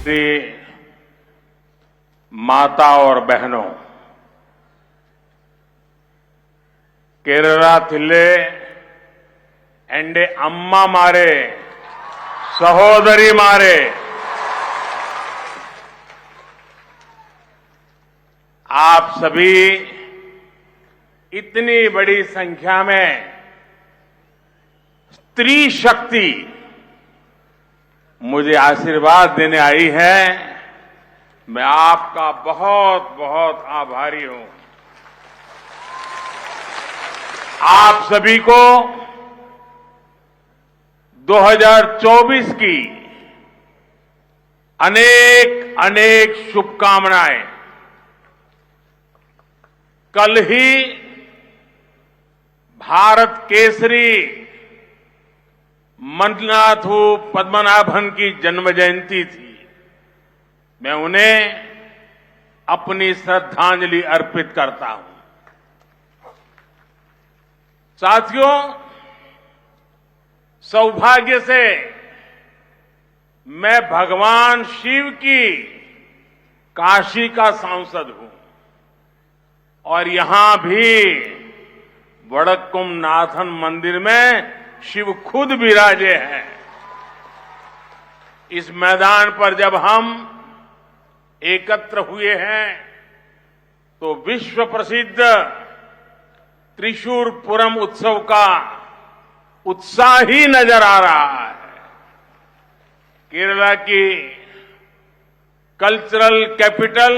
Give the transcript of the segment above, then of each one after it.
श्री माता और बहनों, केरलाथिल्ले एंडे अम्मा मारे सहोदरी मारे आप सभी इतनी बड़ी संख्या में स्त्री शक्ति मुझे आशीर्वाद देने आई है। मैं आपका बहुत बहुत आभारी हूं। आप सभी को 2024 की अनेक अनेक शुभकामनाएं। कल ही भारत केसरी मन्नाथू पद्मनाभन की जन्म जयंती थी। मैं उन्हें अपनी श्रद्धांजलि अर्पित करता हूं। साथियों, सौभाग्य से मैं भगवान शिव की काशी का सांसद हूं और यहां भी वडक्कुम नाथन मंदिर में शिव खुद विराजे हैं। इस मैदान पर जब हम एकत्र हुए हैं तो विश्व प्रसिद्ध त्रिशूरपुरम उत्सव का उत्साह ही नजर आ रहा है। केरला की कल्चरल कैपिटल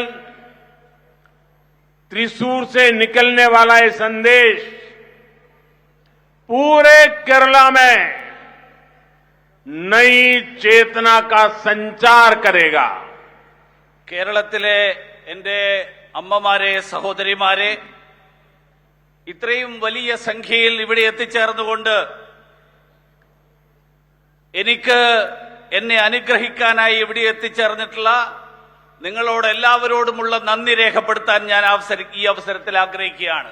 त्रिशूर से निकलने वाला ये संदेश पूरे केरला में नई चेतना का संचार करेगा। കേരളത്തിലെ എന്റെ അമ്മമാരെ സഹോദരിമാരെ ഇത്രയും വലിയ സംഖ്യയിൽ ഇവിടെ എത്തിച്ചേർന്നുകൊണ്ട് എനിക്ക് എന്നെ അനുഗ്രഹിക്കാനായി ഇവിടെ എത്തിച്ചേർന്നിട്ടുള്ള നിങ്ങളോട് എല്ലാവരോടുമുള്ള നന്ദി രേഖപ്പെടുത്താൻ ഞാൻ ഈ അവസരത്തിൽ ആഗ്രഹിക്കുകയാണ്.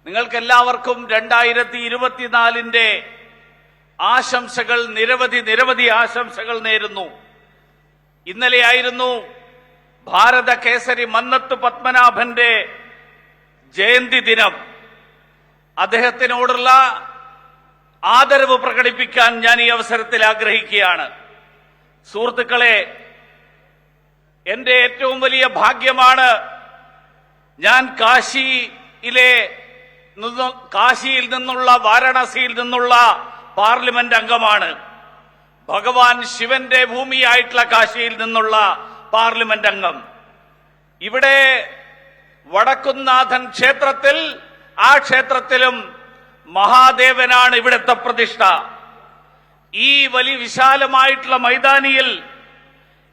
നിങ്ങൾക്കെല്ലാവർക്കും 2024 ആശംസകൾ, നിരവധി ആശംസകൾ നേരുന്നു. ഇന്നലെയായിരുന്നു ഭാരത കേസരി മന്നത്ത് പത്മനാഭന്റെ ജയന്തി ദിനം. അദ്ദേഹത്തിനോടുള്ള ആദരവ് പ്രകടിപ്പിക്കാൻ ഞാൻ ഈ അവസരത്തിൽ ആഗ്രഹിക്കുകയാണ്. സുഹൃത്തുക്കളെ, എന്റെ ഏറ്റവും വലിയ ഭാഗ്യമാണ് ഞാൻ കാശിയിൽ നിന്നുള്ള വാരണാസിയിൽ നിന്നുള്ള പാർലമെന്റ് അംഗമാണ്. ഭഗവാൻ ശിവന്റെ ഭൂമിയായിട്ടുള്ള കാശിയിൽ നിന്നുള്ള പാർലമെന്റ് അംഗം. ഇവിടെ വടക്കുംനാഥൻ ക്ഷേത്രത്തിൽ, ആ ക്ഷേത്രത്തിലും മഹാദേവനാണ് ഇവിടുത്തെ പ്രതിഷ്ഠ. ഈ വലിയ വിശാലമായിട്ടുള്ള മൈതാനിയിൽ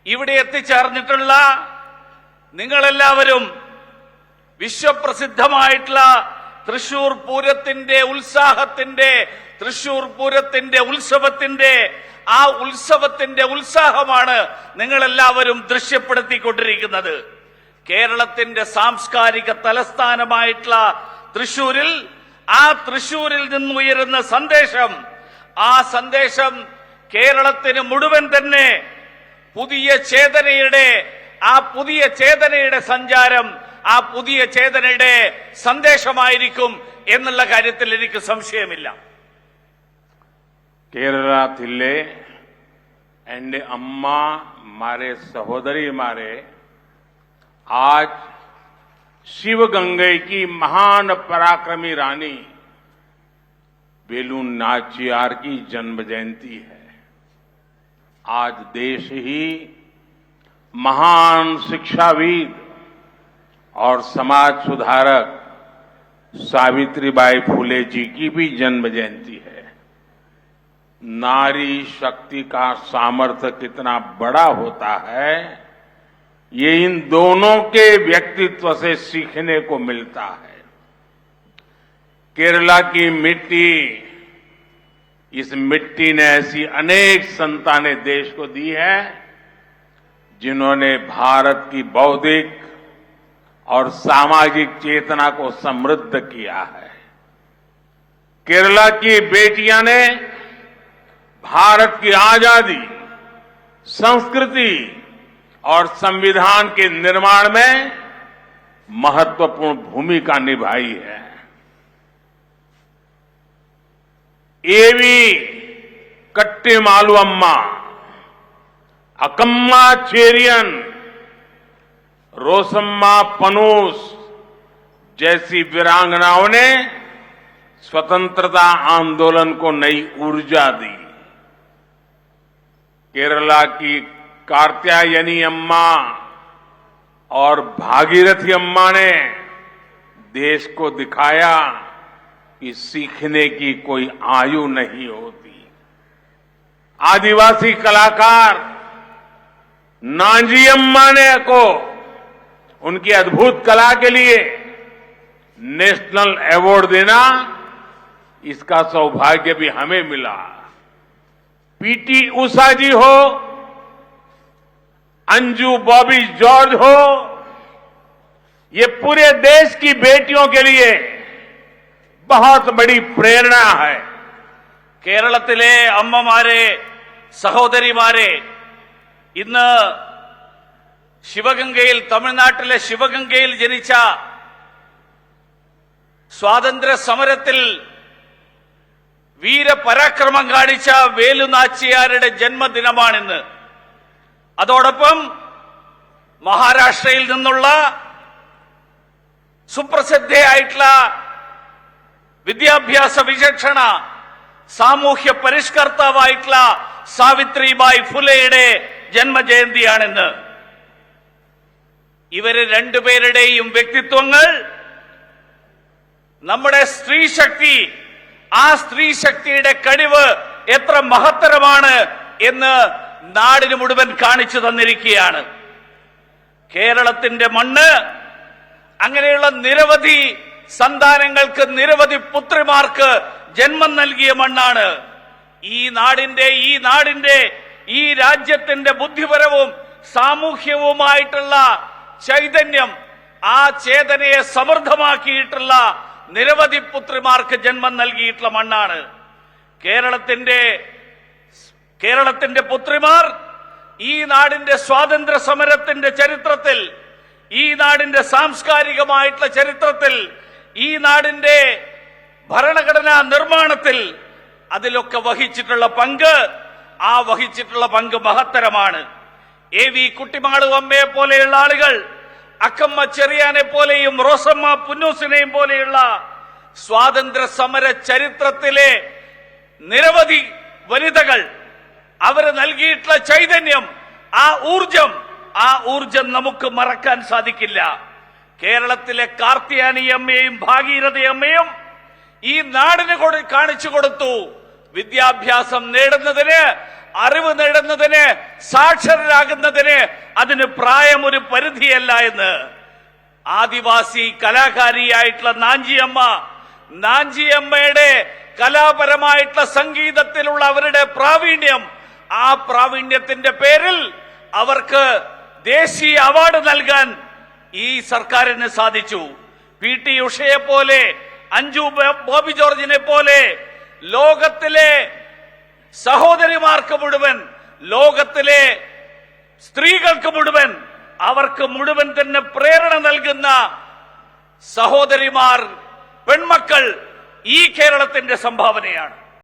ഇവിടെ എത്തിച്ചേർന്നിട്ടുള്ള നിങ്ങളെല്ലാവരും വിശ്വപ്രസിദ്ധമായിട്ടുള്ള തൃശൂർ പൂരത്തിന്റെ ഉത്സാഹത്തിന്റെ, തൃശൂർ പൂരത്തിന്റെ ഉത്സവത്തിന്റെ ആ ഉത്സവത്തിന്റെ ഉത്സാഹമാണ് നിങ്ങളെല്ലാവരും ദൃശ്യപ്പെടുത്തിക്കൊണ്ടിരിക്കുന്നത്. കേരളത്തിന്റെ സാംസ്കാരിക തലസ്ഥാനമായിട്ടുള്ള തൃശൂരിൽ, ആ തൃശൂരിൽ നിന്നുയരുന്ന സന്ദേശം, ആ സന്ദേശം കേരളത്തിന് മുഴുവൻ തന്നെ പുതിയ ചേതനയുടെ സഞ്ചാരം, ആ പുതിയ ചേതനയുടെ സന്ദേശമായിരിക്കും എന്നുള്ള കാര്യത്തിൽ എനിക്ക് സംശയമില്ല. केरलाथिल्ले एंडे अम्मा मारे सहोदरी मारे आज शिवगंगे की महान पराक्रमी रानी वेलु नाचियार की जन्म जयंती है। आज देश ही महान शिक्षाविद और समाज सुधारक सावित्रीबाई फुले जी की भी जन्म जयंती है। नारी शक्ति का सामर्थ्य कितना बड़ा होता है, ये इन दोनों के व्यक्तित्व से सीखने को मिलता है। केरला की मिट्टी, इस मिट्टी ने ऐसी अनेक संतानें देश को दी है जिन्होंने भारत की बौद्धिक और सामाजिक चेतना को समृद्ध किया है। केरला की बेटियां ने भारत की आजादी, संस्कृति और संविधान के निर्माण में महत्वपूर्ण भूमिका निभाई है। एवी कट्टीमालु अम्मा, अकम्मा चेरियन, रोसम्मा पनूस जैसी वीरांगनाओं ने स्वतंत्रता आंदोलन को नई ऊर्जा दी। केरला की कार्त्यायनी अम्मा और भागीरथी अम्मा ने देश को दिखाया कि सीखने की कोई आयु नहीं होती। आदिवासी कलाकार नांजी अम्मा ने को उनकी अद्भुत कला के लिए नेशनल अवार्ड देना, इसका सौभाग्य भी हमें मिला। पीटी उषा जी हो, अंजू बॉबी जॉर्ज हो, ये पूरे देश की बेटियों के लिए बहुत बड़ी प्रेरणा है। കേരളത്തിലെ അമ്മമാരെ, സഹോദരിമാരെ, ഇന്ന് ശിവഗംഗയിൽ, തമിഴ്നാട്ടിലെ ശിവഗംഗയിൽ ജനിച്ച, സ്വാതന്ത്ര്യ സമരത്തിൽ വീരപരാക്രമം കാണിച്ച വേലുനാച്ചിയാരുടെ ജന്മദിനമാണിന്ന്. അതോടൊപ്പം മഹാരാഷ്ട്രയിൽ നിന്നുള്ള സുപ്രസിദ്ധയായിട്ടുള്ള വിദ്യാഭ്യാസ വിചക്ഷണ, സാമൂഹ്യ പരിഷ്കർത്താവായിട്ടുള്ള സാവിത്രിബായി ഫുലെയുടെ ജന്മജയന്തിയാണിന്ന്. ഇവര് രണ്ടുപേരുടെയും വ്യക്തിത്വങ്ങൾ നമ്മുടെ സ്ത്രീശക്തി, ആ സ്ത്രീശക്തിയുടെ കഴിവ് എത്ര മഹത്തരമാണ് എന്ന് നാടിന് മുഴുവൻ കാണിച്ചു തന്നിരിക്കുകയാണ്. കേരളത്തിന്റെ മണ്ണ് അങ്ങനെയുള്ള നിരവധി സന്താനങ്ങൾക്ക്, നിരവധി പുത്രിമാർക്ക് ജന്മം നൽകിയ മണ്ണാണ്. ഈ രാജ്യത്തിന്റെ ബുദ്ധിപരവും സാമൂഹ്യവുമായിട്ടുള്ള ചൈതന്യം, ആ ചേതനയെ സമൃദ്ധമാക്കിയിട്ടുള്ള നിരവധി പുത്രിമാർക്ക് ജന്മം നൽകിയിട്ടുള്ള മണ്ണാണ് കേരളത്തിന്റെ പുത്രിമാർ. ഈ നാടിന്റെ സ്വാതന്ത്ര്യ സമരത്തിന്റെ ചരിത്രത്തിൽ, ഈ നാടിന്റെ സാംസ്കാരികമായിട്ടുള്ള ചരിത്രത്തിൽ, ഈ നാടിന്റെ ഭരണഘടനാ നിർമ്മാണത്തിൽ അതിലൊക്കെ വഹിച്ചിട്ടുള്ള പങ്ക് മഹത്തരമാണ്. എ.വി. കുട്ടിമാളു അമ്മയെ പോലെയുള്ള ആളുകൾ, അക്കമ്മ ചെറിയാനെ പോലെയും റോസമ്മ പുന്നൂസിനെയും പോലെയുള്ള സ്വാതന്ത്ര്യ സമര ചരിത്രത്തിലെ നിരവധി വനിതകൾ, അവര് നൽകിയിട്ടുള്ള ചൈതന്യം, ആ ഊർജം നമുക്ക് മറക്കാൻ സാധിക്കില്ല. കേരളത്തിലെ കാർത്തിയാനി അമ്മയും ഭാഗീരഥി അമ്മയും ഈ നാടിന് കാണിച്ചു കൊടുത്തു. വിദ്യാഭ്യാസം നേടുന്നതിന്, അറിവ് നേടുന്നതിന്, സാക്ഷരരാകുന്നതിന് അതിന് പ്രായം ഒരു പരിധിയല്ല എന്ന്. ആദിവാസി കലാകാരിയായിട്ടുള്ള നാഞ്ചിയമ്മയുടെ കലാപരമായിട്ടുള്ള സംഗീതത്തിലുള്ള അവരുടെ പ്രാവീണ്യം, ആ പ്രാവീണ്യത്തിന്റെ പേരിൽ അവർക്ക് ദേശീയ അവാർഡ് നൽകാൻ ഈ സർക്കാരിന് സാധിച്ചു. പി.ടി. ഉഷയെ പോലെ, അഞ്ജു ബോബി ജോർജിനെ പോലെ ലോകത്തിലെ സഹോദരിമാർക്ക് മുഴുവൻ, ലോകത്തിലെ സ്ത്രീകൾക്ക് മുഴുവൻ, അവർക്ക് മുഴുവൻ തന്നെ പ്രേരണ നൽകുന്ന സഹോദരിമാർ, പെൺമക്കൾ ഈ കേരളത്തിന്റെ സംഭാവനയാണ്.